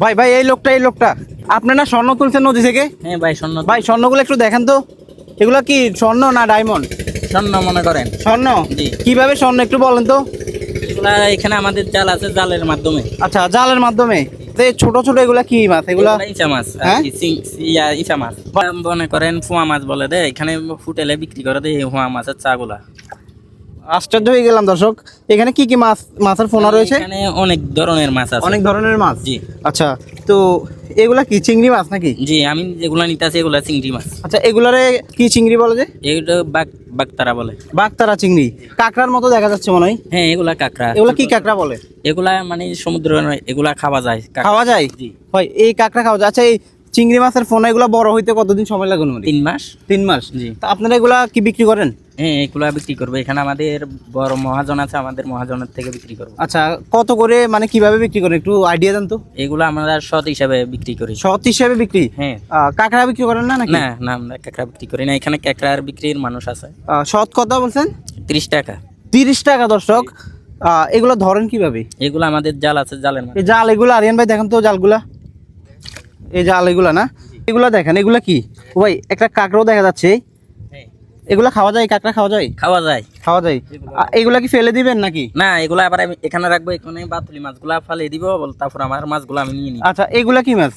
ভাই ভাই এই লোকটা আপনি না স্বর্ণ তুলছেন নদী থেকে? হ্যাঁ ভাই, স্বর্ণ। ভাই স্বর্ণগুলো একটু দেখেন তো, এগুলা কি স্বর্ণ না ডায়মন্ড? স্বর্ণ মনে করেন। স্বর্ণ? জি। কিভাবে স্বর্ণ একটু বলেন তো। এগুলা এখানে আমাদের জাল আছে, জালের মাধ্যমে। আচ্ছা, জালের মাধ্যমে। তো এই ছোট ছোট এগুলা কি মাছ এগুলা? এগুলা ইচা মাছ। হ্যাঁ? ইচা মাছ মনে করেন, পোয়া মাছ বলে দে, এখানে ফুটেলে বিক্রি করে দেয় পোয়া মাছের চাগুলা। আশ্চর্য হয়ে গেলাম দর্শক, এখানে কি কি মাছ, মাছের পোনা রয়েছে? এখানে অনেক ধরনের মাছ আছে। অনেক ধরনের মাছ? জি। আচ্ছা, তো এগুলা কি চিংড়ি মাছ নাকি? জি, আমি যেগুলা নিতে আছি এগুলা চিংড়ি মাছ। আচ্ছা, এগুলারে কি চিংড়ি বলে যে? এগুলো বাগতারা বলে। বাগতারা চিংড়ি, কাঁকড়ার মতো দেখা যাচ্ছে মনে হয়। হ্যাঁ, এগুলা কাঁকড়া। এগুলা কি কাঁকড়া বলে? এগুলা মানে সমুদ্র, এগুলা খাওয়া যায়। খাওয়া যায়? জি। হয়, এই কাঁকড়া খাওয়া যায়। আচ্ছা, এই চিংড়ি মাছের পোনা এগুলা বড় হইতে কতদিন সময় লাগে? 3 মাস। 3 মাস? জি। তা আপনারা এগুলা কি বিক্রি করেন? হ্যাঁ, এগুলা বিক্রি করবো। এখানে আমাদের বড় মহাজন আছে, আমাদের মহাজনের থেকে বিক্রি করবো। আচ্ছা, কত করে মানে কিভাবে বিক্রি করেন একটু আইডিয়া দেন তো। এগুলো আমরা সৎ হিসাবে বিক্রি করি। সৎ হিসেবে বিক্রি? হ্যাঁ। কাঁকড়া বিক্রি করেন না নাকি? না না, আমরা কাঁকড়া বিক্রি করি না। এখানে কাঁকড়ার বিক্রির মানুষ আছে। সৎ কত বলছেন? 30 টাকা। 30 টাকা দর্শক। এগুলো ধরেন কিভাবে? এগুলো আমাদের জাল আছে, জালের এই জাল এগুলো আরিয়ান ভাই দেখেন তো জালগুলা, এই জাল এগুলা না? এগুলা দেখেন, এগুলা কি? ও ভাই, একটা কাঁকড়াও দেখা যাচ্ছে। এগুলা খাওয়া যায়? কাঁকড়া খাওয়া যায়? খাওয়া যায়। খাওয়া যায়। এগুলা কি ফেলে দিবেন নাকি? না, এগুলো আবার আমি এখানে রাখবো। এখানে বাতুলি মাছগুলা ফালিয়ে দিব, তারপর আমার মাছগুলো আমি নিয়ে নিই। আচ্ছা, এগুলা কি মাছ?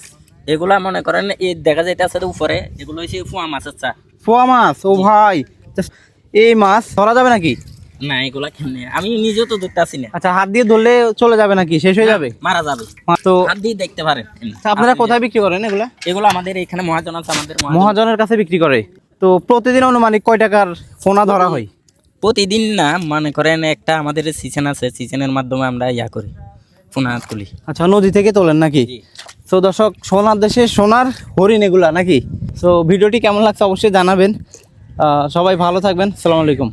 এগুলা মনে করেন এই দেখা যায়, এটা আছে উপরে, এগুলো হচ্ছে পোয়া মাছের চা। পোয়া মাছ? ও ভাই, এই মাছ ধরা যাবে নাকি? না, এগুলা কেমনে, আমি নিজেও তো ধরতে আসি না। আচ্ছা, হাত দিয়ে ধরলে চলে যাবে নাকি? শেষ হয়ে যাবে? মারা যাবে। তো হাত দিয়ে দেখতে পারেন। আচ্ছা, আপনারা কোথায় বিক্রি করেন এগুলা? এগুলো আমাদের এখানে মহাজন আছে, আমাদের মহাজনের কাছে বিক্রি করে। তো প্রতিদিন অনুমানিক কয় টাকার পোনা ধরা হয়? প্রতিদিন না, মনে করেন একটা আমাদের সিজন আছে, সিজনের মাধ্যমে আমরা করি, পোনা তুলি। আচ্ছা, নদী থেকে তোলেন নাকি? জি। তো দর্শক, সোনার দেশে সোনার হরিণ এগুলা নাকি? তো ভিডিওটি কেমন লাগছে অবশ্যই জানাবেন। সবাই ভালো থাকবেন। আসসালামু আলাইকুম।